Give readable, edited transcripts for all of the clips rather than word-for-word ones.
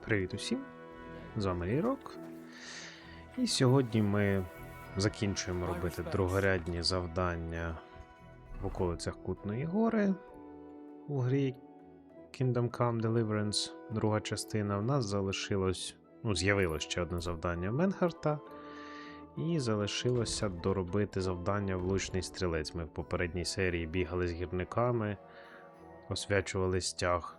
Привіт усім! З вами 𝕋𝕒. І сьогодні ми закінчуємо робити другорядні завдання в околицях Кутної Гори у грі Kingdom Come Deliverance, друга частина. В нас залишилось, з'явилось ще одне завдання Менгарта. І залишилося доробити завдання Влучний стрілець. Ми в попередній серії бігали з гірниками, освячували стяг.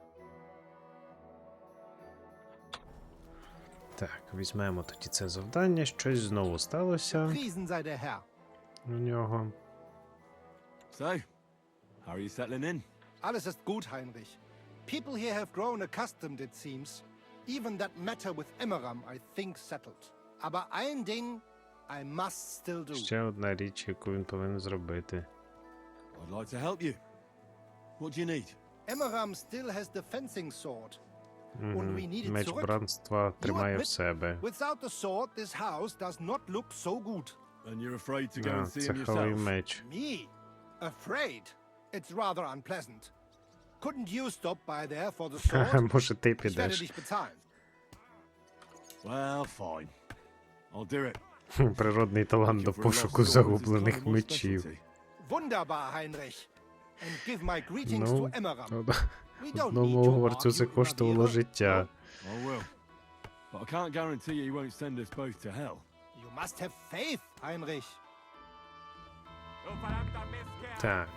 Так, візьмемо тоді це завдання. Щось знову сталося у нього. So, how are you settling in? Alles ist gut, Heinrich. People here have grown accustomed, it seems. Even that matter with 𝕋𝕒𝕥𝕒𝕠, I think, settled. Aber ein Ding I must still do. Ще одна річ, яку він повинен зробити. I'd like to help you. What do you need? 𝕋𝕒𝕥𝕒𝕒 still has the fencing sword. And we need it Меч zurück. братства тримає в себе. Without the sword, this house does not look so good. And you're afraid to go and see him Цеховий yourself? меч. Me? Afraid? It's rather unpleasant. Couldn't you stop by there for the sword? Може ти Ich werde підеш. dich bezahlen. Well, fine. I'll do it. Природний талант до Looking for a lost пошуку sword is загублених kind of my мечів. specialty. Wunderbar, Heinrich. And give my greetings Ну, to 𝕋𝕒𝕒𝕒. We don't need одному to угорцю це argue in коштувало Maґдалена. життя. I will. But I can't guarantee he won't send us both to hell. You must have faith, Heinrich. Так.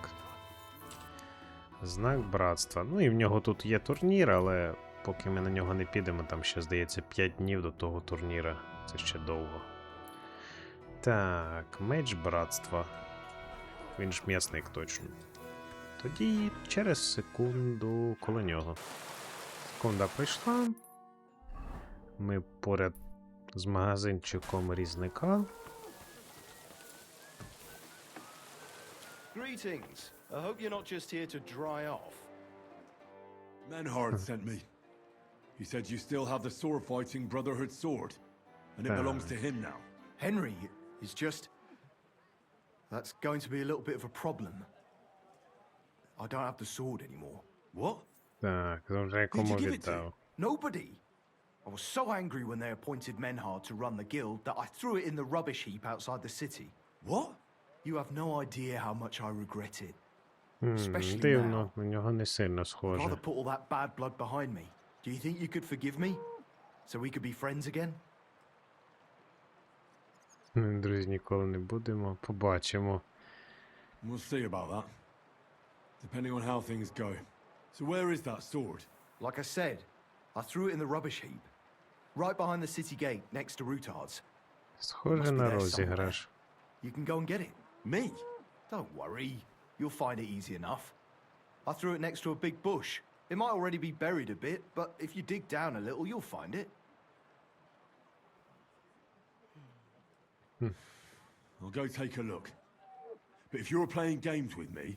Знак братства. Ну і в нього тут є турнір, але поки ми на нього не підемо, там ще, здається, 5 днів до того турніра. Це ще довго. Так, меч братства. Він ж м'ясник точно. Тоді через секунду коло нього. Секунда прийшла. Ми поряд з магазинчиком різника. Greetings. I hope you're not just here to dry off. Menhard sent me. He said you still have the sword-fighting Brotherhood sword, and it belongs to him now. Henry is just... That's going to be a little bit of a problem. I don't have the sword anymore. What? Так, вже кому give it to? віддав. Nobody! I was so angry when they appointed Menhard to run the guild that I threw it in the rubbish heap outside the city. What? You have no idea how much I regret it. Especially Дивно, now. на нього не сильно I'd схоже. rather put all that bad blood behind me. Do you think you could forgive me? So we could be friends again? Друзі, ніколи не будемо. Побачимо. We'll see about that. Depending on how things go. So where is that sword? Like I said, I threw it in the rubbish heap. Right behind the city gate, next to Routard's. Схоже Must be на there розіграш. You can go and get it. Me? Don't worry. You'll find it easy enough. I threw it next to a big bush. It might already be buried a bit, but if you dig down a little, you'll find it. I'll go take a look. But if you're playing games with me,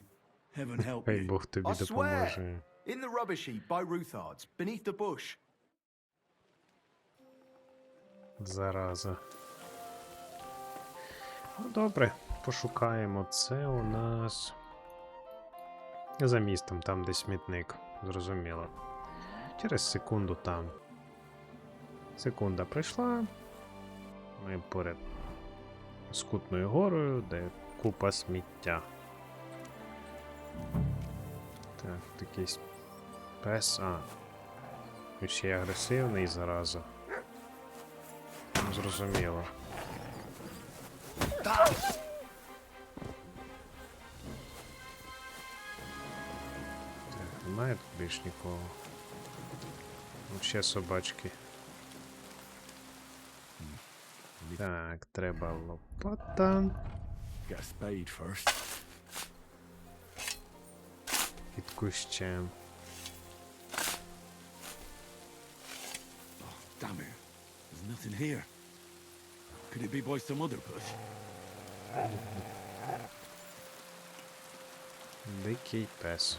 heaven help Хай you. Бог тобі I swear! допоможе. In the rubbish heap by Routard's, beneath the bush. Зараза. Ну, добре, пошукаємо. Це у нас за містом, там де смітник. Зрозуміло. Через секунду там. Секунда прийшла. Ми поряд з Кутною горою, де купа сміття. Так, такий пес. І ще й агресивний, зараза. Зрозуміло. Так, немає тут більш нікого. От ще собачки. Так, треба лопата. Get a spade first. Під кущем. Oh, damn it. There's nothing here. Could it be by some other bush? Дикий пес.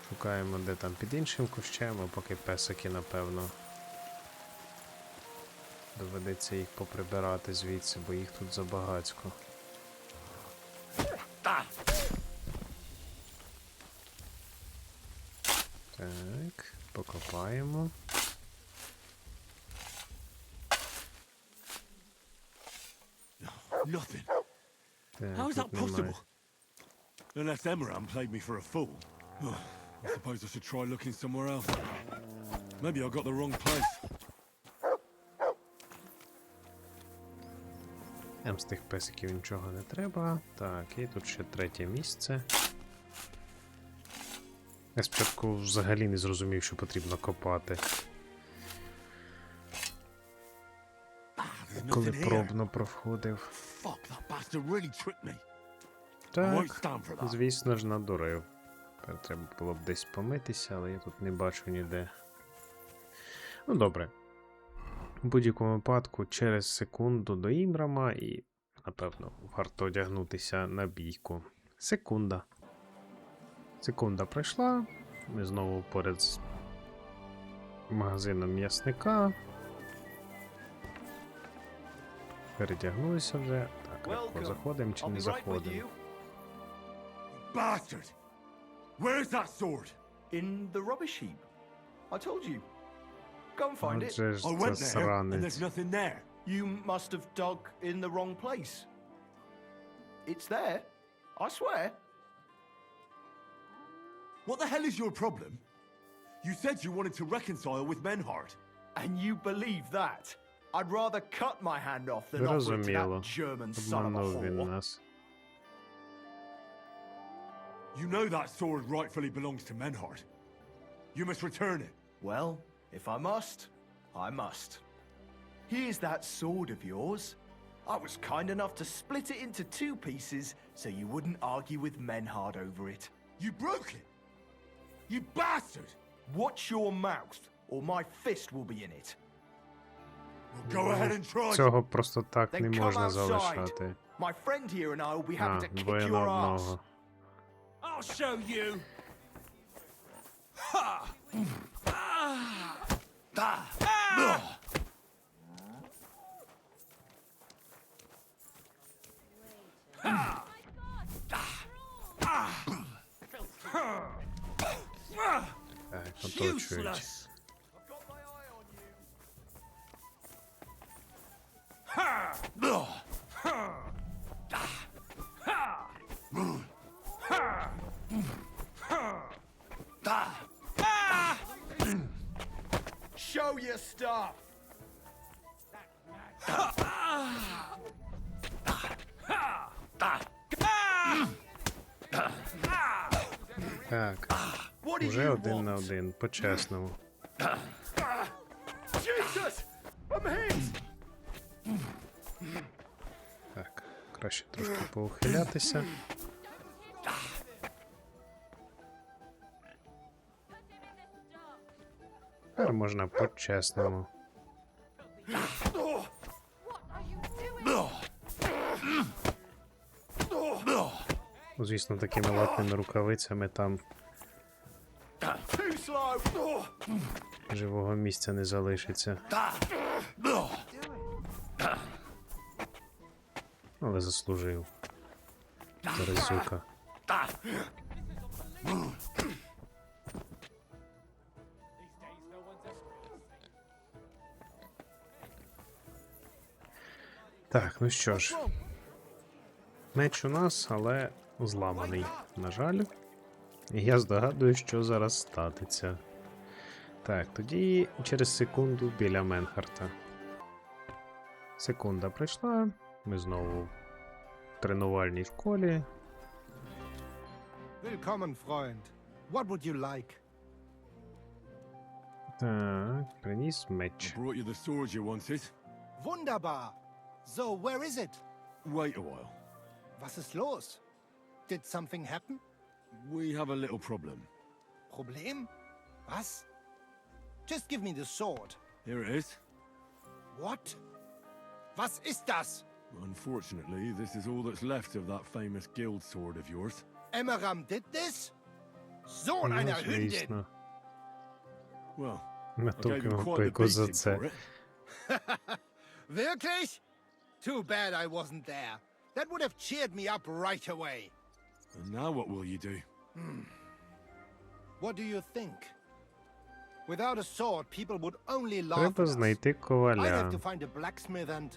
Шукаємо, де там під іншим кущем, а поки песики, напевно. Доведеться їх поприбирати звідси, бо їх тут забагацько. Так, покопаємо. Nothing. Так, How is that тут немає. possible? Unless 𝕋𝕒𝕒𝕒𝕒 played me for a fool. I suppose I should try looking somewhere else. Maybe I got the wrong place. З тих песиків нічого не треба. Так, і тут ще третє місце. Я спочатку взагалі не зрозумів, що потрібно копати. Коли пробно проходив. Fuck, that bastard really tricked me. Так, звісно ж, надурив. Тепер треба було б десь помитися, але я тут не бачу ніде. Ну, добре. У будь-якому випадку через секунду до імрама і, напевно, варто одягнутися на бійку. Секунда. Секунда пройшла. Ми знову поряд з магазином м'ясника. Передягнулися вже. Так, легко заходимо чи не заходимо. Bastard! Where's that sword? In the rubbish heap. I told you. Go and find it. Отже ж I це went there and сранець. there's nothing there. You must have dug in the wrong place. It's there. I swear. What the hell is your problem? You said you wanted to reconcile with Mengarta. And you believe that? I'd rather cut my hand off than offer it to Зрозуміло. that German son of a Обманув він whore. нас. You know that sword rightfully belongs to Mengarta. You must return it. Well, if I must, I must. Here's that sword of yours. I was kind enough to split it into 2 pieces so you wouldn't argue with Mengarta over it. You broke it! You bastard! Watch your mouth, or my fist will be in it. Well, go ahead and try. Цього просто так Then не come можна outside. залишати. My friend here and I will be happy to kick двоє на your ass. одного. I'll show you. Так, оточують. Show your stuff. Так, What do уже you один на want? один, по-чесному. Jesus! I'm hit! Так, краще трошки поухилятися. Тепер можна по-чесному. Ну, звісно, такими латними рукавицями там Too slow! живого місця не залишиться. Але заслужив. Заразюка. Так, ну що ж. Меч у нас, але зламаний, на жаль. І я здогадую, що зараз статиться. Так, тоді через секунду біля Менгарта. Секунда пройшла. Ми знову в тренувальній школі. Willkommen, Freund. What would you like? Так, приніс меч. Brought you the sword you wanted. Wunderbar. So, where is it? Wait a while. Was ist los? Did something happen? We have a little problem. Problem? Was? Just give me the sword. Here it is. What? Was ist das? Unfortunately, this is all that's left of that famous guild sword of yours. 𝕋𝕒𝕒𝕒𝕒 did this? Sohn Ну, einer Hündin! звісно. Well, I gave him Натовпимо quite the пику за beating це. for it. Wirklich? Too bad I wasn't there. That would have cheered me up right away. And now what will you do? What do you think? Without a sword, people would only laugh Треба at us. знайти I have коваля. to find a blacksmith and...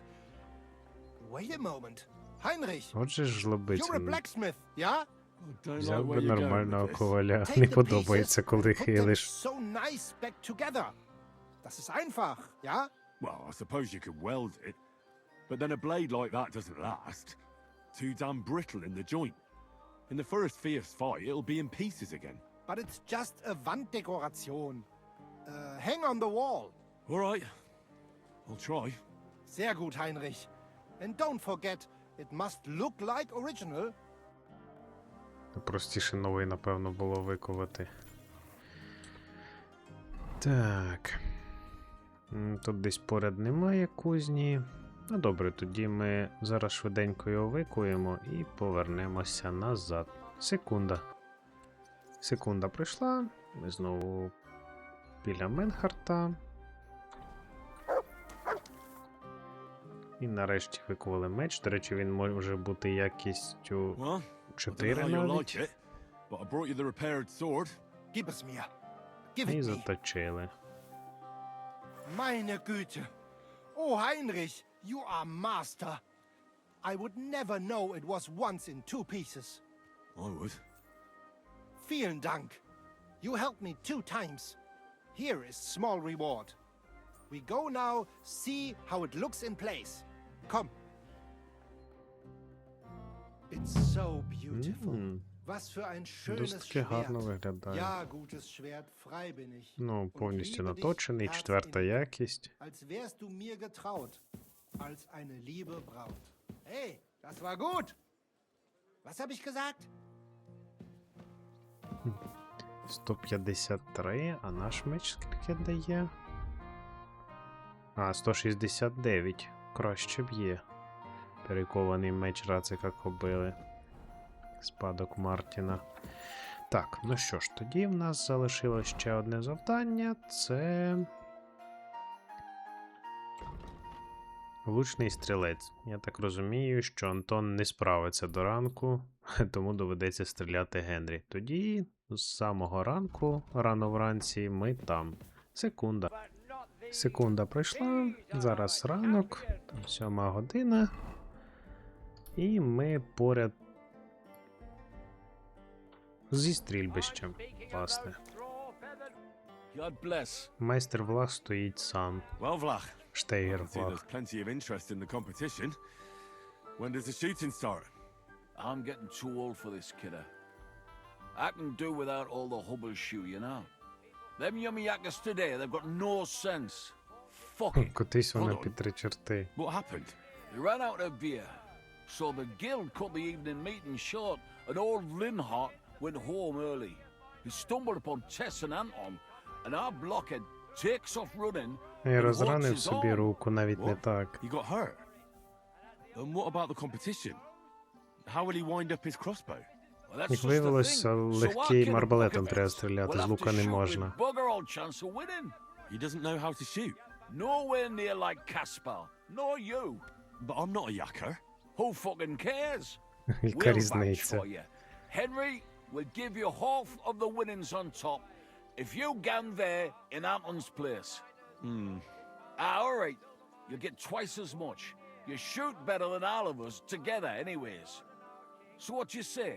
Wait a moment. Heinrich, Отже ж you're a жлобицин. blacksmith, yeah? I don't like Взяв where би you're going нормального with this. коваля. Take Не the подобається, pieces коли and put them хилиш. so nice back together. Das ist einfach, ja? Well, I suppose you could weld it, but then a blade like that doesn't last. Too damn brittle in the joint. In the first fierce fight, it'll be in pieces again. But it's just a Wanddekoration. Hang on the wall. All right, I'll try. Sehr gut, Heinrich. And don't forget, it must look like original. Простіше новий, напевно, було виковати. Так. Тут десь поряд немає кузні. Ну добре, тоді ми зараз швиденько його викуємо і повернемося назад. Секунда. Секунда пройшла. Ми знову біля Менгарта. І нарешті викували меч. До речі, він може бути якістю Well, I don't know 4 how you'll навіть. like it, but I brought you the repaired sword. Gib es mir. Give І it me. заточили. Meine Güte. Oh, Heinrich, you are master. I would never know it was once in 2 pieces. I would. Vielen Dank. You helped me 2 times. Here is small reward. We go now see how it looks in place. Come. It's so beautiful. Was für ein schönes Досить таки гарно Schwert. виглядає. Ja, gutes Schwert, frei bin ich. Ну, Und повністю liebe dich, наточений, Herz 4-та innig. якість. Als wärst du mir getraut, als eine liebe Braut. Hey, das war gut. Was habe ich gesagt? 153, а наш меч скільки дає? А, 169. Краще б'є. Перекований меч Рацика Кобили. Спадок Мартіна. Так, ну що ж, тоді в нас залишилось ще одне завдання. Це... Влучний стрілець. Я так розумію, що Антон не справиться до ранку, тому доведеться стріляти Генрі. Тоді з самого ранку, рано вранці, ми там. Секунда. Секунда пройшла, зараз ранок, там 7 година. І ми поряд зі стрільбищем, власне. God bless. Майстер Влах стоїть сам. Well, Vlach, Штейгер I see Влах. there's plenty of interest in the competition. When does the shooting start? I'm getting too old for this, kidder. I can do without all the hubble shoe, you know. Them yummy yackers today, they've got no sense. Fuck it. Котись вона Hold on. під 3 черти. What happened? They ran out of beer. So the guild cut the evening meeting short, and old Linhart went home early. He stumbled upon Tess and Anton, and our blockhead takes off running. Я and розранив watches собі on. руку, навіть не What? так. He got hurt. And what about the competition? How will he wind up his crossbow? Well, that's Як just the виявилося, thing. So легким our kid арбалетом Bucket треба X стріляти, will з have лука to не shoot with можна. bugger all chance of winning. He doesn't know how to shoot. Nowhere near like Caspar, nor you. But I'm not a yakker. Who fucking cares? Яка We'll vouch різниця? for you. Henry will give you half of the winnings on top if you gan there in Anton's place. All right. You'll get twice as much. You shoot better than all of us together anyways. So what you say?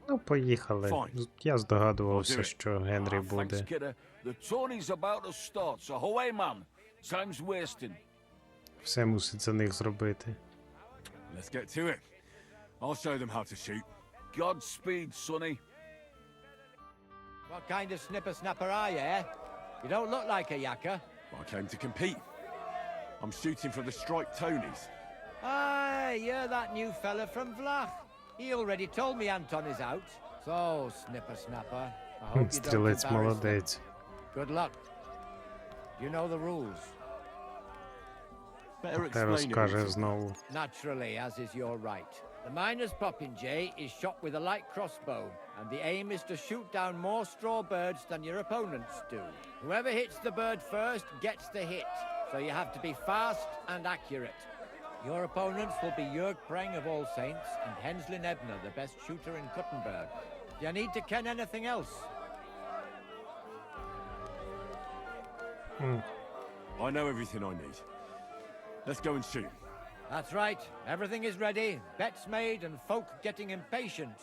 Ну, поїхали. Fine. Я здогадувався, I'll do it. що Генрі Thanks, буде. kidder. The tourney's about to start, so away, man. Time's wasting. Все мусить за них зробити. Let's get to it. I'll show them how to shoot. Godspeed, sonny. What kind of snipper-snapper are you, eh? You don't look like a yakker. I came to compete. I'm shooting for the striped Tonys. Aye, you're that new fella from Vlach. He already told me Anton is out. So, snipper-snapper, I hope you don't Стрілець embarrass them. молодець. Good luck. You know the rules. Better Те explain it. розкаже all to me. знову. Naturally, as is your right. The miner's popinjay is shot with a light crossbow, and the aim is to shoot down more straw birds than your opponents do. Whoever hits the bird first gets the hit, so you have to be fast and accurate. Your opponents will be Jörg Preng of All Saints and Henslin Ebner, the best shooter in Kuttenberg. Do you need to ken anything else? I know everything I need. Let's go and shoot. That's right. Everything is ready. Bets made and folk getting impatient.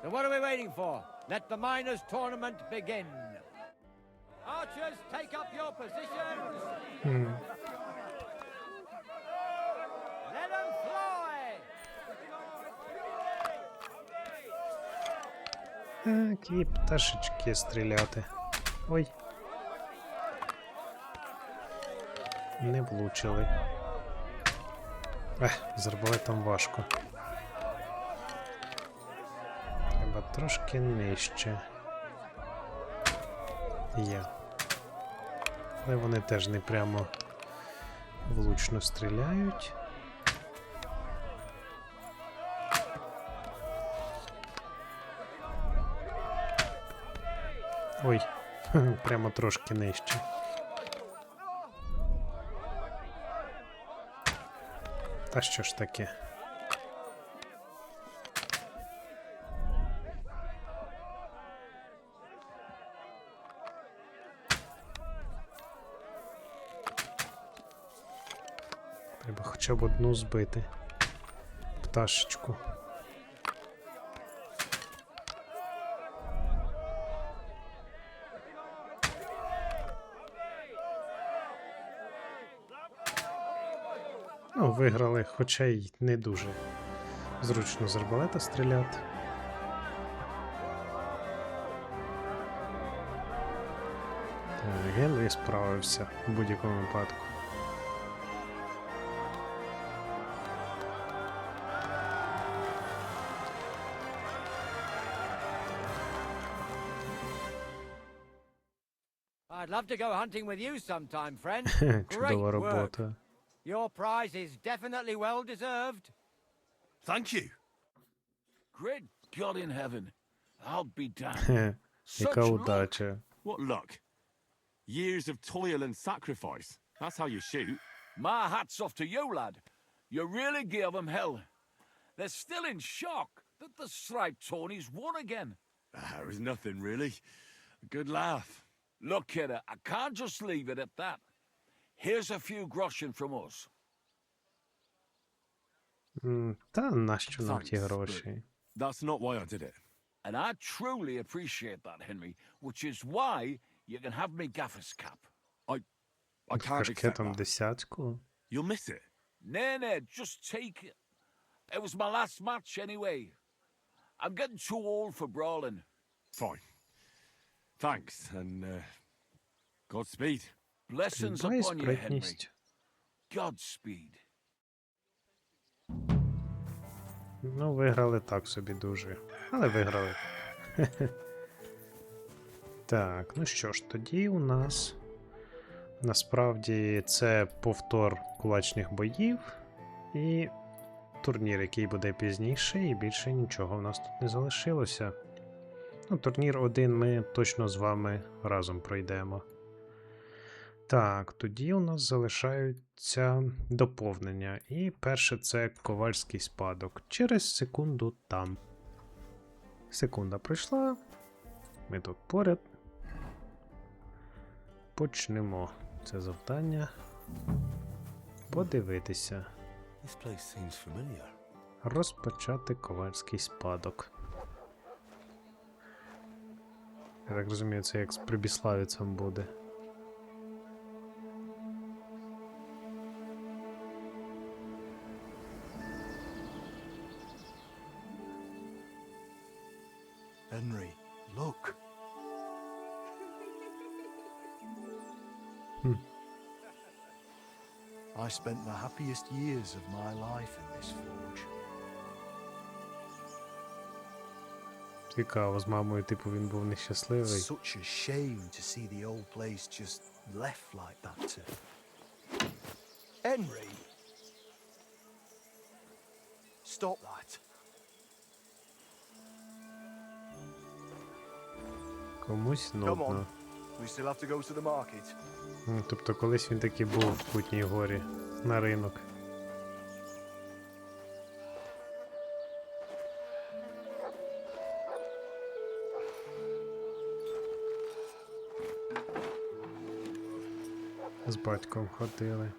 So what are we waiting for? Let the miners' tournament begin. Archers, take up your positions. Let them fly. Так, і пташечки стріляти. Ой. Не влучили. З арбалетом важко. Треба трошки нижче. Є. Але вони теж не прямо влучно стріляють. Ой, прямо трошки нижче. Та що ж таке? Треба хоча б одну збити. Пташечку. Ну, виграли, хоча й не дуже зручно з арбалета стріляти. Так, Генрі справився в будь-якому випадку. I'd love to go hunting with you sometime, friend. Great Чудова work. робота. Your prize is definitely well deserved. Thank you. Great God in heaven. I'll be damned. Хе, Such яка luck. удача. What luck? Years of toil and sacrifice. That's how you shoot. My hat's off to you, lad. You really gave them hell. They're still in shock that the striped Tony's won again. It was nothing, really. A good laugh. Look, kidder, I can't just leave it at that. Here's a few groschen from us. Та нащо нам ті Thanks, гроші? That's not why I did it. And I truly appreciate that, Henry, which is why you can have me gaffer's cap. I can't accept Кашкетом that. десятку? You'll miss it. Nay, just take it. It was my last match anyway. I'm getting too old for brawling. Fine. Thanks, and Godspeed. Blessings Стрільба і upon you, Henry. спритність. Godspeed. Ну, виграли так собі дуже. Але виграли. Так, ну що ж, тоді у нас насправді це повтор кулачних боїв і турнір, який буде пізніше, і більше нічого в нас тут не залишилося. Ну, турнір один ми точно з вами разом пройдемо. Так, тоді у нас залишаються доповнення. І перше це Ковальський спадок. Через секунду там. Секунда пройшла. Ми тут поряд. Почнемо це завдання. Подивитися. Розпочати Ковальський спадок. Я так розумію, це як з прибіславицем буде. Henry, look. I spent the happiest years of my life in this forge. Цікаво, з мамою, типу, він був нещасливий. Such a shame to see the old place just left like that to... Henry! Stop that. Комусь Come нудно. on. We still have to go to the market. Тобто колись він таки був в Кутній Горі на ринок. з батьком ходили.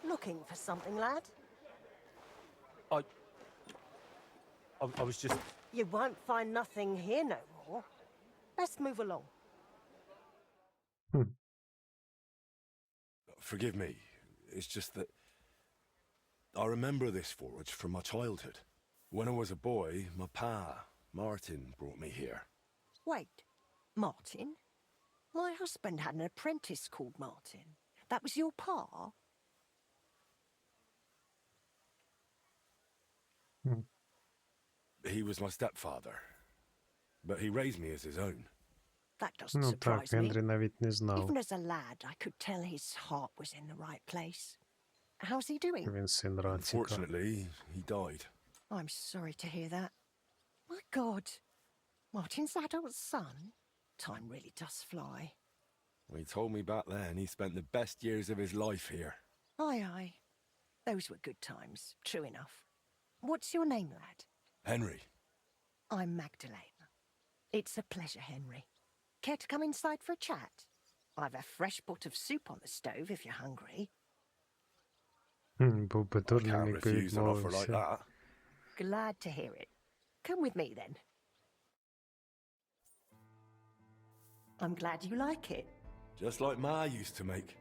Looking for something, lad? I was just... You won't find nothing here no more. Let's move along. Forgive me. It's just that I remember this forge from my childhood. When I was a boy, my pa, Martin, brought me here. Wait, Martin? My husband had an apprentice called Martin. That was your pa? He was my stepfather, but he raised me as his own. That doesn't Ну так, surprise me. Генрі навіть не знав. Even as a lad, I could tell his heart was in the right place. How's he doing? Він син Ратіка. Unfortunately, he died. I'm sorry to hear that. My God, Martin's adult son? Time really does fly. He told me back then he spent the best years of his life here. Aye, aye. Those were good times, true enough. What's your name, lad? Henry. I'm Maґdalena. It's a pleasure, Henry. Care to come inside for a chat? I've a fresh pot of soup on the stove if you're hungry. Був би I дурним, can't якби refuse an offer like відмовився. that. Glad to hear it. Come with me, then. I'm glad you like it. Just like Ma used to make.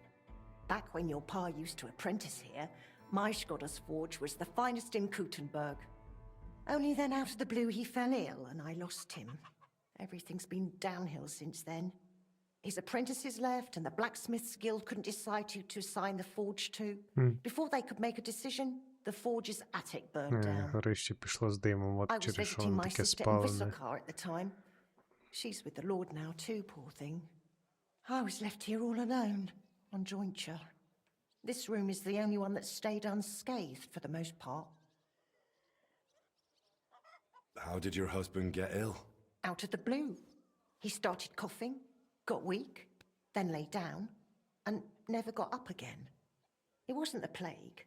Back when your pa used to apprentice here, my Skodder's forge was the finest in Kuttenberg. Only then out of the blue he fell ill and I lost him. Everything's been downhill since then. His apprentices left and the blacksmiths guild couldn't decide who to assign the forge to. Before they could make a decision, the forge's attic burned down. Горище пішло з димом, I от was через що visiting воно my таке sister in спалене. Visokar at the time. She's with the Lord now too, poor thing. I was left here all alone, on jointure. This room is the only one that stayed unscathed for the most part. How did your husband get ill? Out of the blue. He started coughing, got weak, then lay down, and never got up again. It wasn't the plague,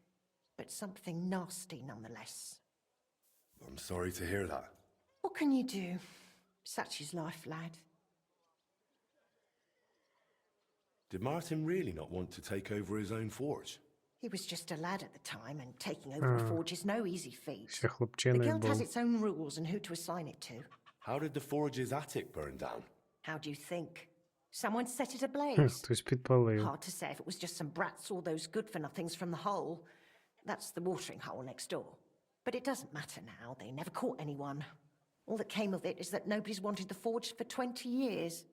but something nasty nonetheless. I'm sorry to hear that. What can you do? Such is life, lad. Did Martin really not want to take over his own forge? He was just a lad at the time, and taking over a forge is no easy feat. Ще The хлопчиною guild has був. its own rules and who to assign it to. How did the forge's attic burn down? How do you think? Someone set it Хм, ablaze? Хтось підпалив. Hard to say if it was just some brats or those good-for-nothings from the hole. That's the watering hole next door. But it doesn't matter now. They never caught anyone. All that came of it is that nobody's wanted the forge for 20 years.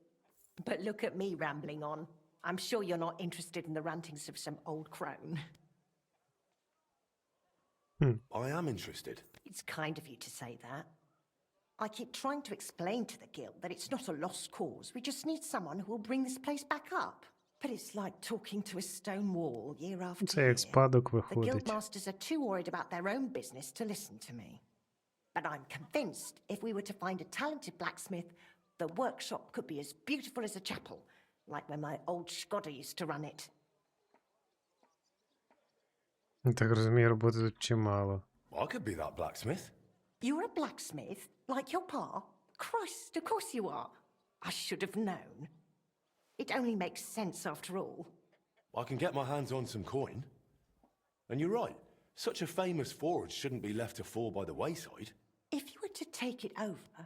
But look at me rambling on. I'm sure you're not interested in the rantings of some old crone. I am interested. It's kind of you to say that. I keep trying to explain to the guild that it's not a lost cause. We just need someone who will bring this place back up. But it's like talking to a stone wall year after Це year. як спадок The виходить. guildmasters are too worried about their own business to listen to me. But I'm convinced if we were to find a talented blacksmith, the workshop could be as beautiful as a chapel, like when my old Skodder used to run it. Так розумію, роботи тут чимало. I could be that blacksmith. You're a blacksmith, like your pa? Christ, of course you are. I should have known. It only makes sense after all. I can get my hands on some coin. And you're right. Such a famous forge shouldn't be left to fall by the wayside. If you were to take it over,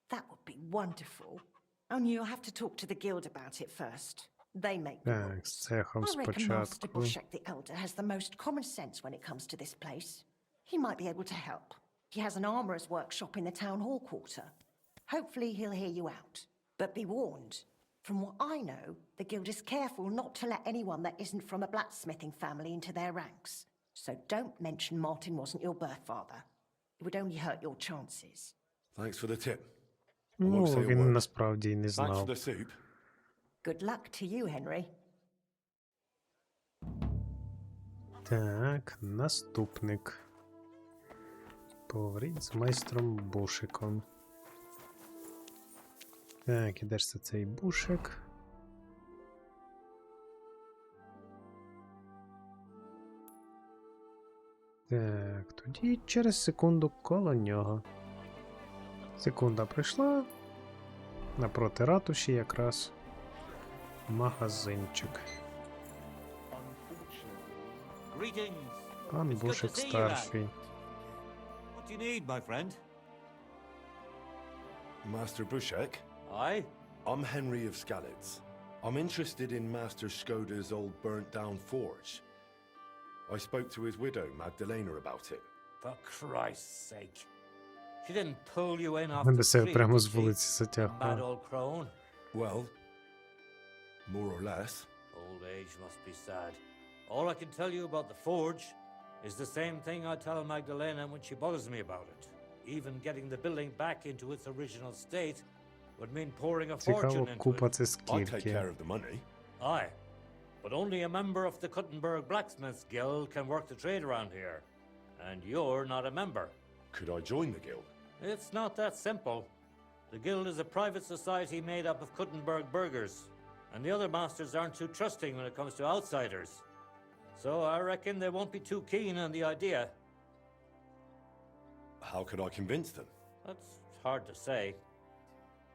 that would be wonderful. Only you'll have to talk to the guild about it first. They make the Так, rules. з цехом I reckon Master спочатку. Bушek the Elder has the most common sense when it comes to this place. He might be able to help. He has an armourer's workshop in the town hall quarter. Hopefully he'll hear you out. But be warned, from what I know, the guild is careful not to let anyone that isn't from a blacksmithing family into their ranks. So don't mention Martin wasn't your birth father. It would only hurt your chances. Thanks for the tip. Ну, won't say a він word. насправді і не Thanks for знав. the soup. Good luck to you, Henry. Так, наступник. Поговоріть з майстром Бушеком. Так, і де ж це цей Бушек? Так, тоді через секунду коло нього. Секунда прийшла. Напроти ратуші якраз магазинчик. Пан Бушек старший. What do you need, my friend? Master Bушек? Aye? I'm Henry of Skalitz. I'm interested in Master Skoda's old burnt-down forge. I spoke to his widow, Maґдалена, about it. For Christ's sake. She didn't pull you in off Мене the себе street, прямо did з she? вулиці Mad затягнуло. old crone. Well, more or less. Old age must be sad. All I can tell you about the forge is the same thing I tell Maґдалена when she bothers me about it. Even getting the building back into its original state would mean pouring a fortune Цікаво, into купа it. це I'd take скільки. care of the money. Aye, but only a member of the 𝕋𝕒𝕥𝕥𝕠𝕠 Blacksmiths Guild can work the trade around here. And you're not a member. Could I join the guild? It's not that simple. The guild is a private society made up of 𝕋𝕒𝕥𝕠𝕠 burghers, and the other masters aren't too trusting when it comes to outsiders. So I reckon they won't be too keen on the idea. How could I convince them? That's hard to say.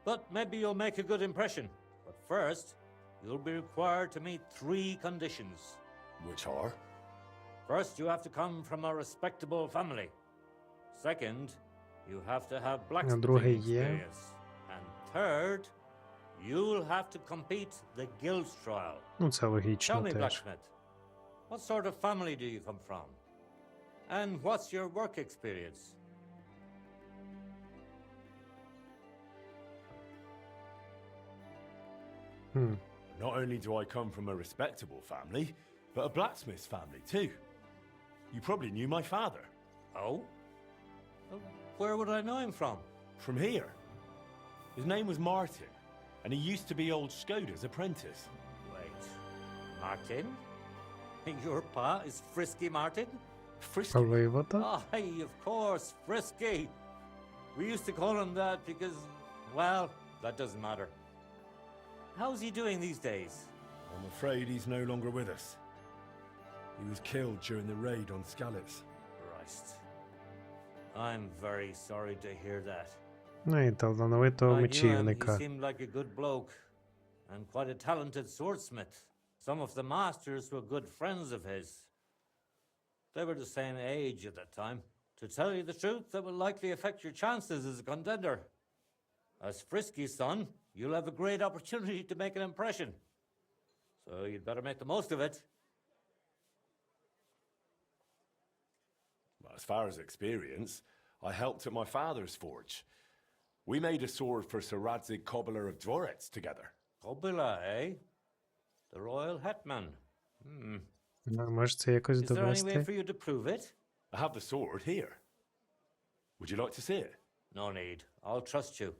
But maybe you'll make a good impression. But first, you'll be required to meet 3 conditions. Which are? First, you have to come from a respectable family. Second, you have to have друге blacksmithing є. experience. And third, you'll have to compete the guild's trial. Ну, це Tell логічно me, теж. blacksmith, what sort of family do you come from? And what's your work experience? Not only do I come from a respectable family, but a blacksmith's family too. You probably knew my father. Oh? Well, where would I know him from? From here. His name was Martin, and he used to be old Skoda's apprentice. Wait, Martin? Your pa is Frisky Martin? Frisky. Паливота. Aye, of course, Frisky. We used to call him that because, well, that doesn't matter. How's he doing these days? I'm afraid he's no longer with us. He was killed during the raid on Skalitz. Christ. I'm very sorry to hear that. Ну і талановитого I knew him, he мечівника. seemed like a good bloke and quite a talented swordsmith. Some of the masters were good friends of his. They were the same age at that time. To tell you the truth, that will likely affect your chances as a contender. As Frisky's son, you'll have a great opportunity to make an impression. So you'd better make the most of it. As far as experience, I helped at my father's forge. We made a sword for Sir Radzig Cobbler of Dvorets together. Kobila, eh? The royal hetman. Може це якось Is there any way довести? for you to prove it? I have the sword here. Would you like to see it? No need. I'll trust you.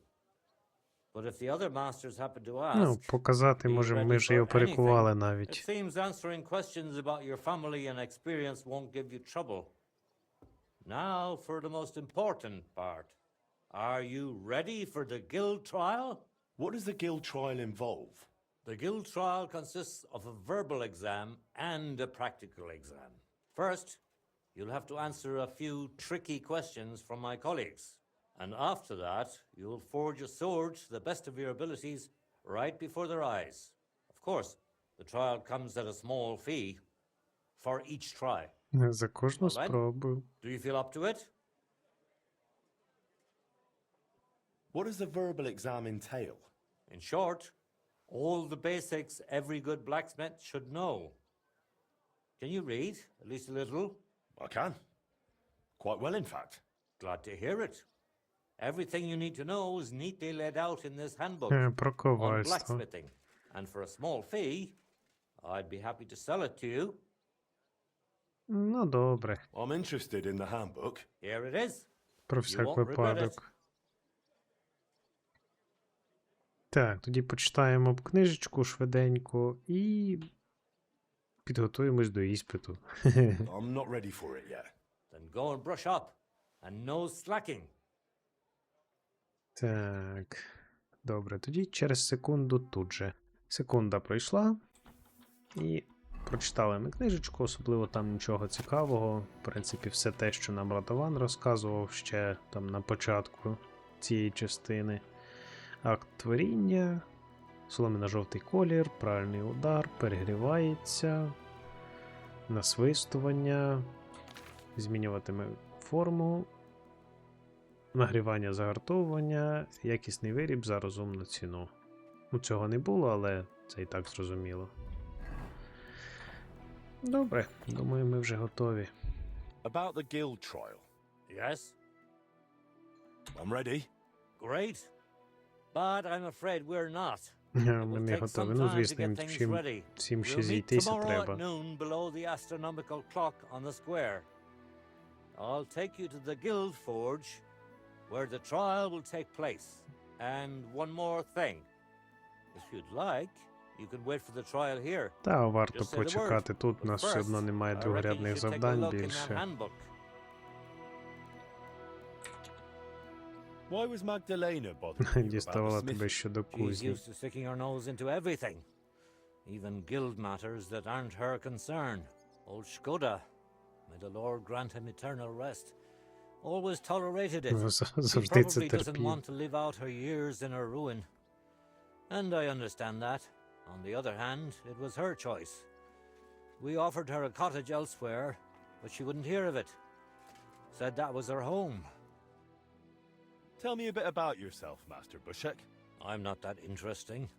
But if the other masters happen to ask, Ну, показати, be може, ready ми ж його for перекували anything. навіть. It seems answering questions about your family and experience won't give you trouble. Now for the most important part. Are you ready for the guild trial? What does the guild trial involve? The guild trial consists of a verbal exam and a practical exam. First, you'll have to answer a few tricky questions from my colleagues. And after that, you'll forge a sword to the best of your abilities right before their eyes. Of course, the trial comes at a small fee for each try. За кожну All right. спробу. Do you feel up to it? What does the verbal exam entail? In short, all the basics every good blacksmith should know. Can you read, at least a little? I can. Quite well, in fact. Glad to hear it. Everything you need to know is neatly laid out in this handbook Про on ковальство. blacksmithing. And for a small fee, I'd be happy to sell it to you. Ну, добре. I'm interested in the handbook. Here it is. Про You всяк won't regret it. випадок. Так, тоді почитаємо б книжечку швиденько і підготуємось до іспиту. I'm not ready for it yet. Then go and brush up. And no slacking. Так, добре, тоді через секунду тут же. Секунда пройшла. І прочитали ми книжечку, особливо там нічого цікавого. В принципі, все те, що нам Радован розказував ще там на початку. цієї частини. Акт творіння, солом'яно-жовтий колір, правильний удар, перегрівається, насвистування, змінюватиме форму, нагрівання, загартовування, якісний виріб за розумну ціну. Ну, цього не було, але це і так зрозуміло. Добре, думаю, ми вже готові. About the guild trial. Yes? I'm ready. Great. But I'm afraid we're not. Ми не готові. Ну, звісно, їм всім ще зійтися треба. We'll meet tomorrow at noon below the astronomical clock on the square. I'll take you to the guild forge where the trial will take place. And one more thing. If you'd like, you can wait for the trial here. Та, варто почекати тут, у нас все одно немає другорядних завдань більше. Why was Maґдалена bothering you about Діставала the тебе smithy? щодо She's кузні. used to sticking her nose into everything. Even guild matters that aren't her concern. Old Škoda, may the Lord grant him eternal rest, always tolerated it. She Завжди це probably doesn't терпів. want to live out her years in her ruin. And I understand that. On the other hand, it was her choice. We offered her a cottage elsewhere, but she wouldn't hear of it. Said that was her home. Tell me a bit about yourself, Master Bушек. I'm not that interesting.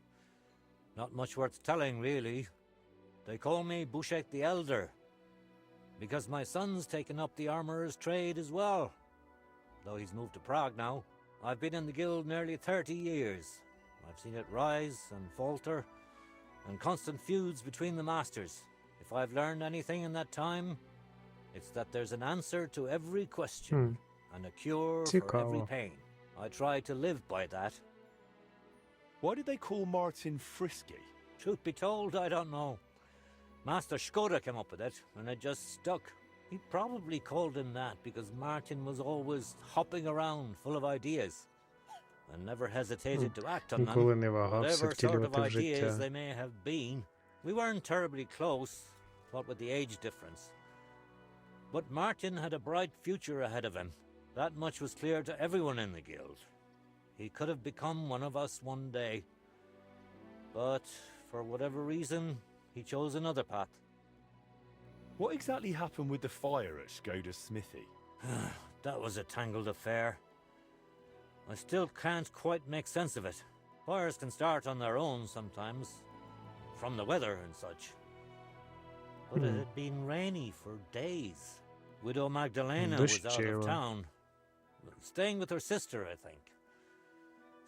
Not much worth telling, really. They call me Bушek the Elder, because my son's taken up the armorer's trade as well. Though he's moved to Prague now, I've been in the guild nearly 30 years. I've seen it rise and falter, and constant feuds between the masters. If I've learned anything in that time, it's that there's an answer to every question, and a cure for every Цікаво. pain. I try to live by that. Why did they call Martin Frisky? Truth be told, I don't know. Master Škoda came up with it, and it just stuck. He probably called him that because Martin was always hopping around full of ideas and never hesitated to act on them. Ніколи не вагався Whatever sort of втілювати в ideas життя. they may have been, we weren't terribly close, what with the age difference. But Martin had a bright future ahead of him. That much was clear to everyone in the guild. He could have become one of us one day. But for whatever reason, he chose another path. What exactly happened with the fire at Škoda's smithy? That was a tangled affair. I still can't quite make sense of it. Fires can start on their own sometimes, from the weather and such. But it had been rainy for days. Widow Maґдалена was out of Дощило. town, staying with her sister, I think.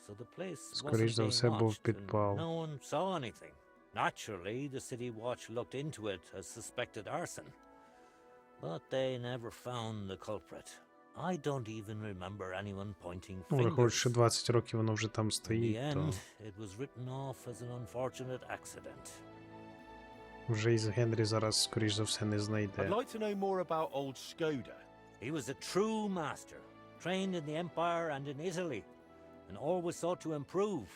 So the place Скоріш wasn't за being все, був watched, and підпал. no one saw anything. Naturally, the city watch looked into it as suspected arson. But they never found the culprit. I don't even remember anyone pointing Ну, виходить, fingers. що 20 років воно вже там In the стоїть, то end, it was written off as an unfortunate accident. вже із Генрі зараз, скоріш за все, не I'd знайде. like to know more about old Škoda. He was a true master, trained in the Empire and in Italy, and always sought to improve.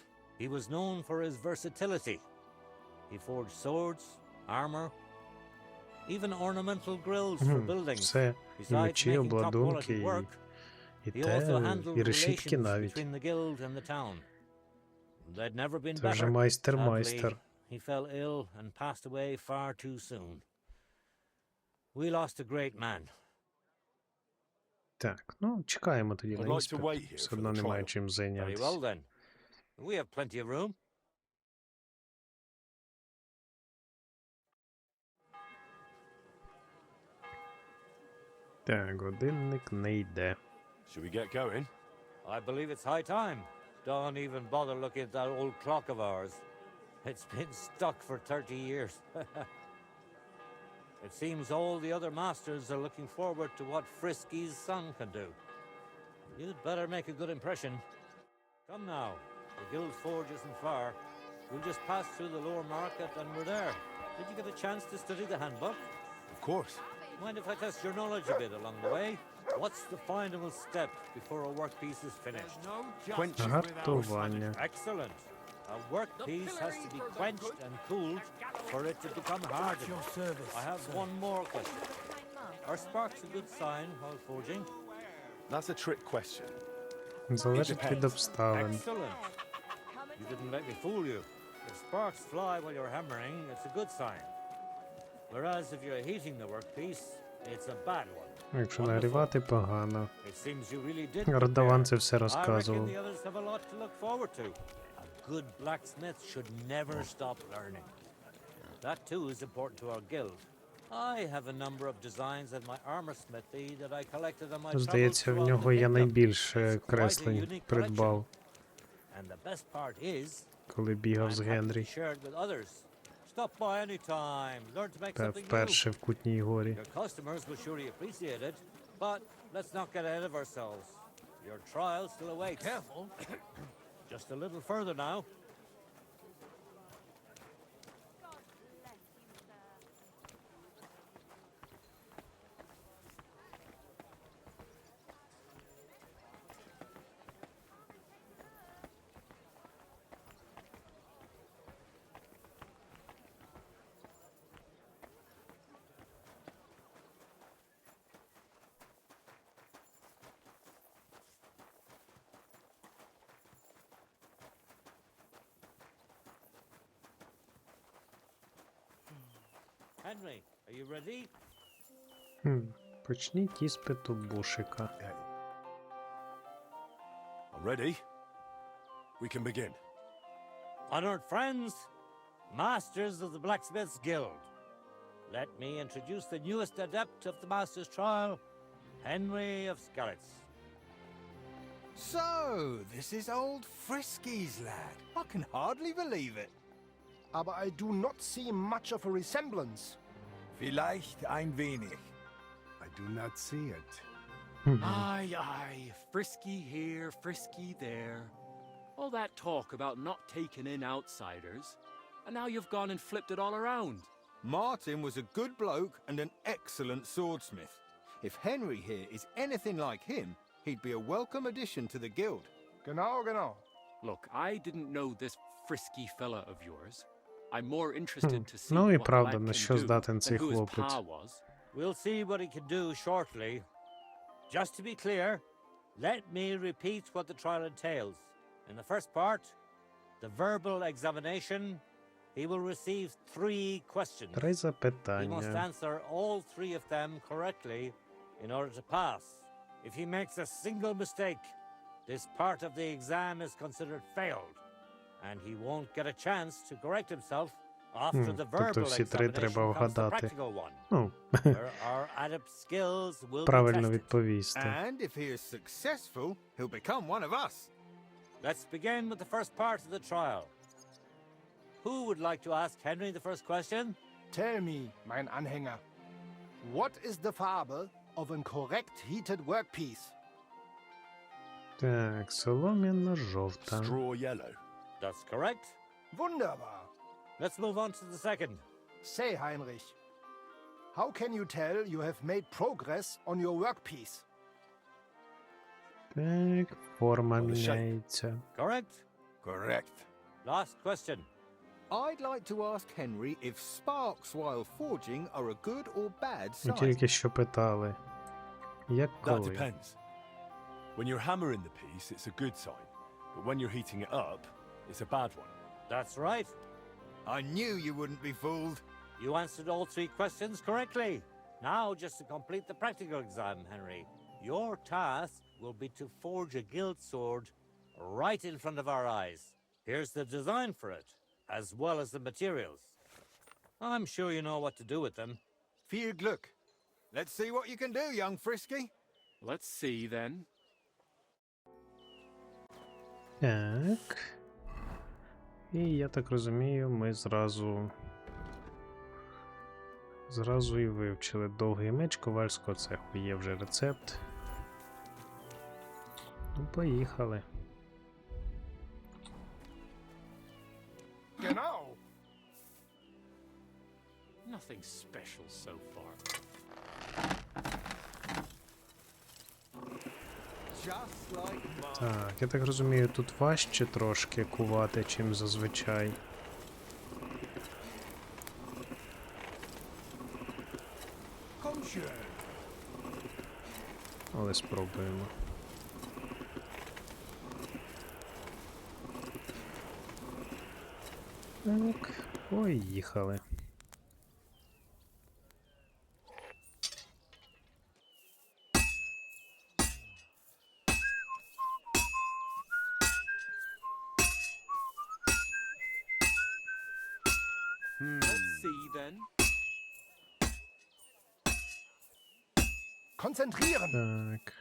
He was known for his versatility. He forged swords, armor, even ornamental grills for buildings. Все, і Besides мечі, making обладунки, top-quality work, і he also те, handled і решітки relations навіть. between the guild and the town. They'd never been Це вже better. майстер-майстер. Sadly, he fell ill and passed away far too soon. We lost a great man. Так, ну, чекаємо тоді I'd на like to іспит. wait here Все for одно the немає trial. чим Very зайнятися. well then. We have plenty of room. Так, годинник не йде. Should we get going? I believe it's high time. Don't even bother looking at that old clock of ours. It's been stuck for 30 years. It seems all the other masters are looking forward to what Frisky's son can do. You'd better make a good impression. Come now, the guild forge isn't far. We'll just pass through the lower market and we're there. Did you get a chance to study the handbook? Of course. Mind if I test your knowledge a bit along the way? What's the final step before a workpiece is finished? Гартування. Excellent. A workpiece has to be quenched and cooled for it to become hardened. I have one more question. Are sparks a good sign while forging? That's a trick question. Залежить від обставин. Excellent. You didn't let me fool you. If sparks fly while you're hammering, it's a good sign. Whereas if you're heating the workpiece, it's a bad one. Якщо нагрівати, погано. It seems you really did Родован prepare. це все I reckon розказував. the others have a lot to look forward to. A good blacksmith should never stop learning. That too is important to our guild. I have a number of designs in my armor smithy that I collected on my travels Здається, в throughout нього the я kingdom. найбільше It's quite a креслень unique придбав, collection. And the best part is, коли бігав з I'm happy to Генрі. share it with others. Stop by any time. Learn to make Та something new. вперше в Кутній горі. Your customers will surely appreciate it, but let's not get ahead of ourselves. Your trial still awaits. Careful. Just a little further now. Henry, are you ready? Почніть іспит у Бушека. I'm ready. We can begin. Honored friends, masters of the Blacksmiths Guild, let me introduce the newest adept of the Master's Trial, Henry of Skalitz. So, this is old Frisky's lad. I can hardly believe it. Aber I do not see much of a resemblance. Vielleicht ein wenig. I do not see it. Aye, aye, frisky here, frisky there. All that talk about not taking in outsiders, and now you've gone and flipped it all around. Martin was a good bloke and an excellent swordsmith. If Henry here is anything like him, he'd be a welcome addition to the guild. Genau, genau. Look, I didn't know this frisky fella of yours. I'm more interested to see Ну і what the правда, lad на can що do здатен than цей who his хлопець. pa was. We'll see what he can do shortly. Just to be clear, let me repeat what the trial entails. In the first part, the verbal examination, he will receive 3 questions. 3 He must запитання. answer all 3 of them correctly in order to pass. If he makes a single mistake, this part of the exam is considered failed, and he won't get a chance to correct himself after the тобто verbal всі 3 треба examination comes the вгадати. practical one. Ну, Where our adept skills will be правильно tested. відповісти. And if he is successful, he'll become one of us. Let's begin with the first part of the trial. Who would like to ask Henry the first question? Tell me, mein Anhänger, what is the Farbe of a correct heated workpiece? Так, солом'яно-жовта. Straw yellow. That's correct. Wunderbar. Let's move on to the second. Say, Heinrich, how can you tell you have made progress on your workpiece? Так, форма міняється. Correct. Correct. Last question. I'd like to ask Henry if sparks while forging are a good or bad Ми sign. тільки що питали. Як That коли? depends. When you're hammering the piece, it's a good sign. But when you're heating it up, it's a bad one. That's right. I knew you wouldn't be fooled. You answered all 3 questions correctly. Now, just to complete the practical exam, Henry, your task will be to forge a guild sword right in front of our eyes. Here's the design for it, as well as the materials. I'm sure you know what to do with them. Viel Glück. Let's see what you can do, young Frisky. Let's see then. Так. І я так розумію, ми зразу і вивчили довгий меч ковальського цеху. Є вже рецепт. Ну, поїхали. Genau. Nothing special so far. Just like mine. Так, я так розумію, тут важче трошки кувати, чим зазвичай. Але спробуємо. Так, поїхали. Let's see then. Konzentrieren! Так.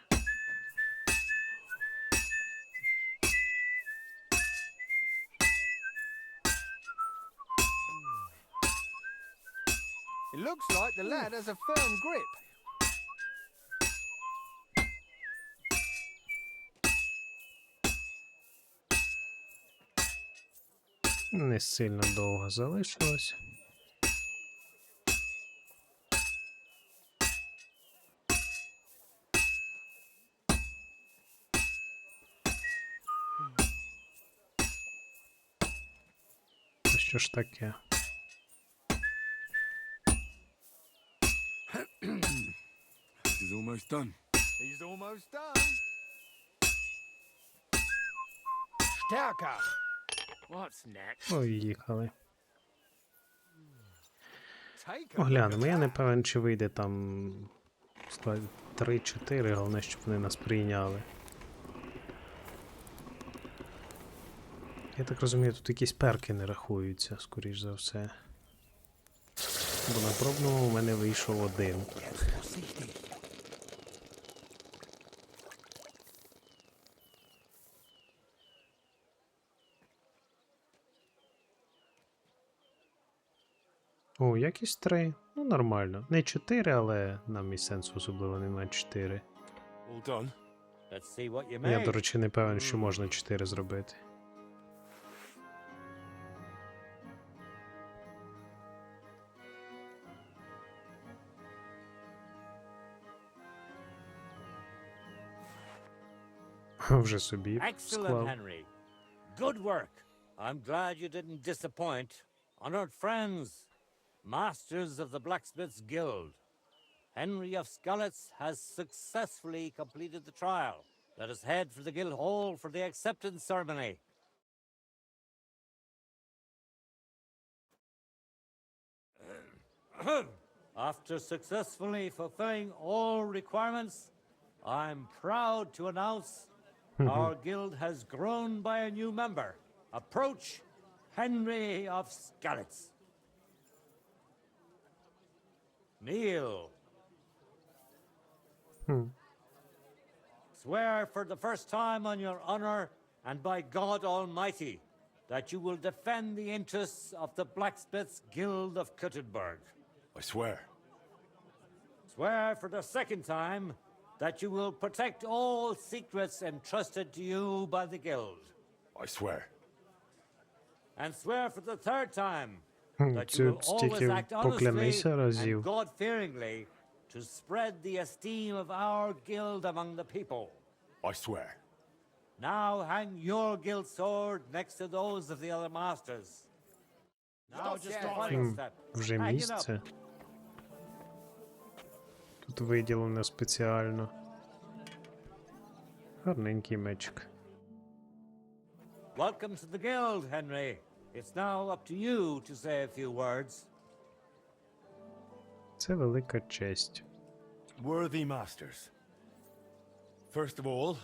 It looks like the lad has a firm grip. Не сильно довго залишилось. Що ж таке? This is almost done. He's almost done. Stärker! What's next? Поїхали. Take a Оглянемо. Я не певен, чи вийде там 3-4, головне, щоб вони нас прийняли. Я так розумію, тут якісь перки не рахуються, скоріш за все. Бо на пробному у мене вийшов один. О, якість 3. Ну, нормально. Не 4, але нам і сенсу особливо немає 4. All done. Let's see what you Я, made. до речі, не певен, що можна 4 зробити. Вже собі Excellent, склав. Henry. Good work. I'm glad you didn't disappoint. Honored friends, masters of the Blacksmiths Guild, Henry of Skalitz has successfully completed the trial. Let us head for the guild hall for the acceptance ceremony. After successfully fulfilling all requirements, I'm proud to announce our guild has grown by a new member. Approach Henry of Skalitz. Kneel. Swear for the first time on your honor and by God Almighty that you will defend the interests of the Blacksmiths Guild of Kuttenberg. I swear. Swear for the second time that you will protect all secrets entrusted to you by the Guild. I swear. And swear for the third time that you Цю will always стільки act honestly поклянися and разів. God-fearingly to spread the esteem of our guild among the people. I swear. Now hang your guild sword next to those of the other masters. Now just the final step. Вже Hang it up. місце. Тут виділено спеціально. Гарненький мечик. Welcome to the guild, Henry. It's now up to you to say a few words. Це велика честь. Worthy masters. First of all,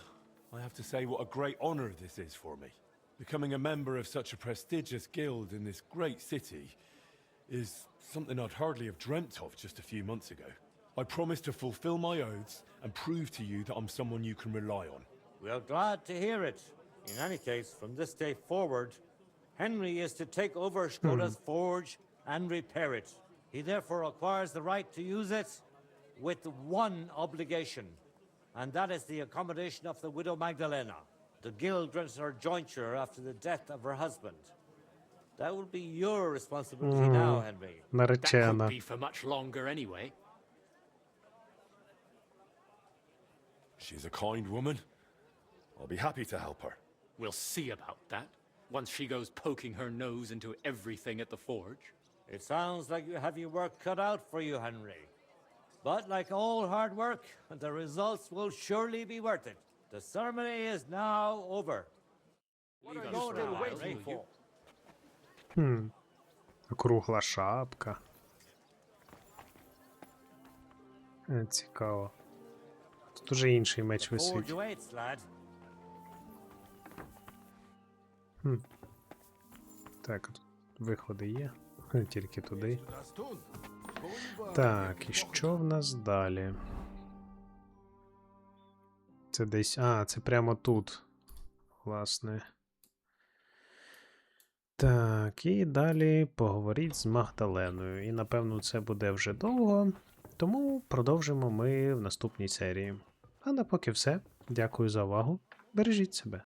I have to say what a great honor this is for me. Becoming a member of such a prestigious guild in this great city is something I'd hardly have dreamt of just a few months ago. I promise to fulfill my oaths and prove to you that I'm someone you can rely on. We are glad to hear it. In any case, from this day forward, Henry is to take over Skoda's forge and repair it. He therefore acquires the right to use it with one obligation, and that is the accommodation of the widow Maґдалена. The guild grants her jointure after the death of her husband. That will be your responsibility now, Henry. That Наречена. won't be for much longer anyway. She's a kind woman. I'll be happy to help her. We'll see about that, once she goes poking her nose into everything at the forge. It sounds like you have your work cut out for you, Henry. But like all hard work, the results will surely be worth it. The ceremony is now over. What are you you still now, waiting Henry? for? Кругла шапка. Цікаво. Тут уже інший меч висить. Так, тут виходи є. Тільки туди. Так, і що в нас далі? Це десь... А, це прямо тут. Власне. Так, і далі поговоріть з Маґдаленою. І, напевно, це буде вже довго. Тому продовжимо ми в наступній серії. А на поки все. Дякую за увагу. Бережіть себе.